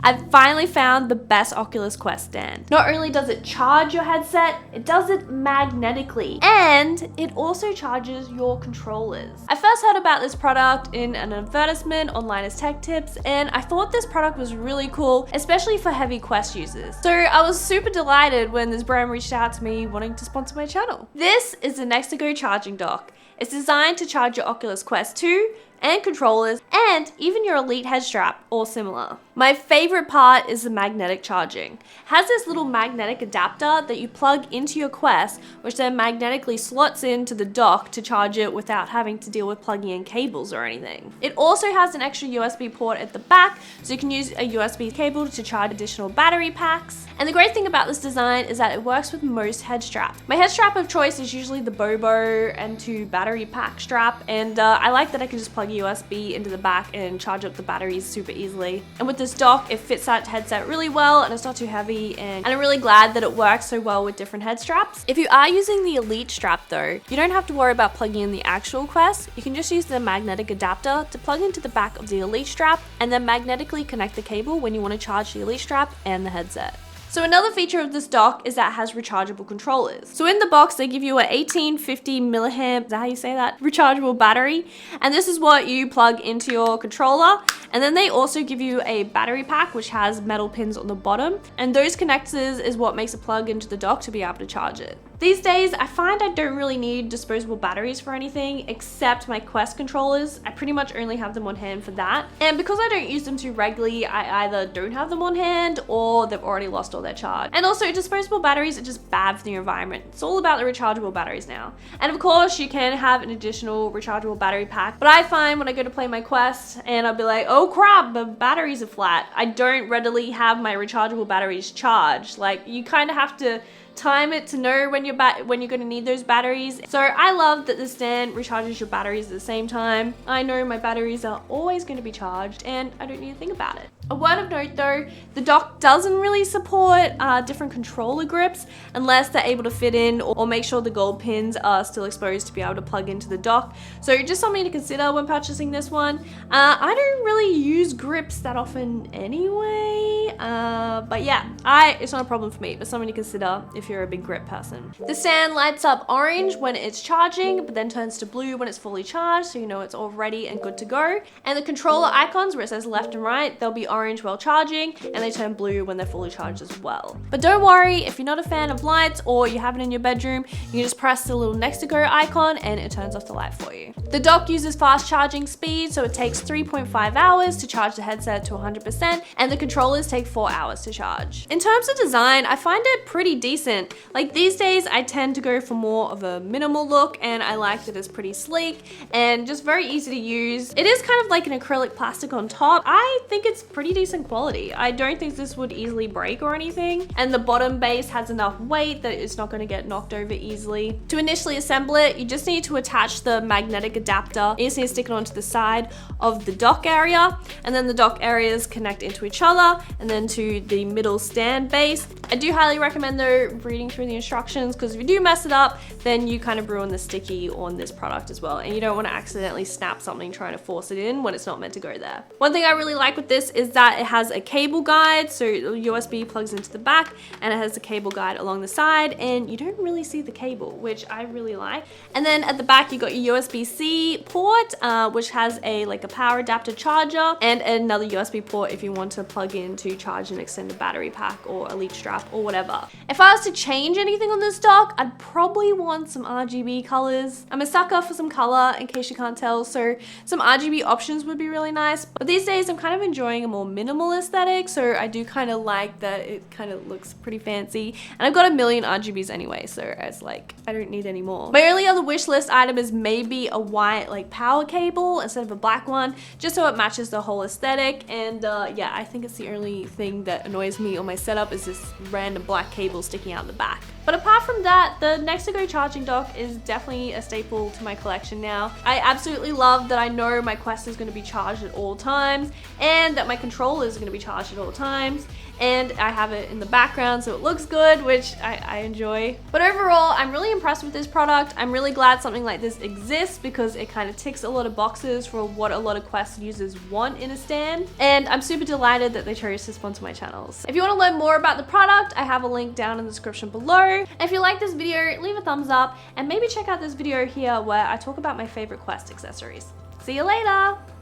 I've finally found the best Oculus Quest stand. Not only does it charge your headset, it does it magnetically, and it also charges your controllers. I first heard about this product in an advertisement on Linus Tech Tips, and I thought this product was really cool, especially for heavy Quest users. So I was super delighted when this brand reached out to me wanting to sponsor my channel. This is the Next2Go charging dock. It's designed to charge your Oculus Quest 2 and controllers, and even your Elite head strap or similar. My favorite part is the magnetic charging. It has this little magnetic adapter that you plug into your Quest, which then magnetically slots into the dock to charge it without having to deal with plugging in cables or anything. It also has an extra USB port at the back, so you can use a USB cable to charge additional battery packs. And the great thing about this design is that it works with most head straps. My head strap of choice is usually the Bobo M2 battery pack strap, and I like that I can just plug USB into the back and charge up the batteries super easily. And with this dock, it fits that headset really well and it's not too heavy, and I'm really glad that it works so well with different head straps. If you are using the Elite strap though, you don't have to worry about plugging in the actual Quest. You can just use the magnetic adapter to plug into the back of the Elite strap and then magnetically connect the cable when you want to charge the Elite strap and the headset. So another feature of this dock is that it has rechargeable controllers. So in the box, they give you an 1850 milliamp, is that how you say that? Rechargeable battery. And this is what you plug into your controller. And then they also give you a battery pack, which has metal pins on the bottom. And those connectors is what makes it plug into the dock to be able to charge it. These days, I find I don't really need disposable batteries for anything except my Quest controllers. I pretty much only have them on hand for that. And because I don't use them too regularly, I either don't have them on hand or they've already lost all their charge. And also, disposable batteries are just bad for the environment. It's all about the rechargeable batteries now. And of course, you can have an additional rechargeable battery pack. But I find when I go to play my Quest and I'll be like, oh crap, the batteries are flat, I don't readily have my rechargeable batteries charged. Like, you kind of have to time it to know when you're going to need those batteries. So I love that the stand recharges your batteries at the same time. I know my batteries are always going to be charged and I don't need to think about it. A word of note though, the dock doesn't really support different controller grips unless they're able to fit in or make sure the gold pins are still exposed to be able to plug into the dock. So just something to consider when purchasing this one. I don't really use grips that often anyway, but yeah, it's not a problem for me, but something to consider if you're a big grip person. The stand lights up orange when it's charging, but then turns to blue when it's fully charged, so you know it's all ready and good to go. And the controller icons where it says left and right, they'll be orange while charging, and they turn blue when they're fully charged as well. But don't worry, if you're not a fan of lights or you have it in your bedroom, you can just press the little Next2Go icon and it turns off the light for you. The dock uses fast charging speed, so it takes 3.5 hours to charge the headset to 100%, and the controllers take 4 hours to charge. In terms of design, I find it pretty decent. Like these days, I tend to go for more of a minimal look, and I like that it's pretty sleek and just very easy to use. It is kind of like an acrylic plastic on top. I think it's pretty decent quality. I don't think this would easily break or anything, and the bottom base has enough weight that it's not going to get knocked over easily. To initially assemble it, you just need to attach the magnetic adapter. You just need to stick it onto the side of the dock area, and then the dock areas connect into each other and then to the middle stand base. I do highly recommend though reading through the instructions, because if you do mess it up, then you kind of ruin the sticky on this product as well, and you don't want to accidentally snap something trying to force it in when it's not meant to go there. One thing I really like with this is that it has a cable guide, so USB plugs into the back and it has a cable guide along the side, and you don't really see the cable, which I really like. And then at the back you got your USB-C port, which has a power adapter charger, and another USB port if you want to plug in to charge an extended battery pack or Elite strap or whatever. If I was to change anything on this dock, I'd probably want some RGB colors. I'm a sucker for some color, in case you can't tell, so some RGB options would be really nice. But these days I'm kind of enjoying a more minimal aesthetic, so I do kind of like that it kind of looks pretty fancy. And I've got a million RGBs anyway, so it's like, I don't need any more. My only other wish list item is maybe a white power cable instead of a black one, just so it matches the whole aesthetic. And yeah, I think it's the only thing that annoys me on my setup is this random black cable sticking out the back. But apart from that, the Next2Go charging dock is definitely a staple to my collection now. I absolutely love that I know my Quest is going to be charged at all times, and that my controller is going to be charged at all times, and I have it in the background so it looks good, which I enjoy. But overall, I'm really impressed with this product. I'm really glad something like this exists because it kind of ticks a lot of boxes for what a lot of Quest users want in a stand, and I'm super delighted that they chose to sponsor my channels. If you want to learn more about the product, I have a link down in the description below. And if you like this video, leave a thumbs up and maybe check out this video here where I talk about my favorite Quest accessories. See you later!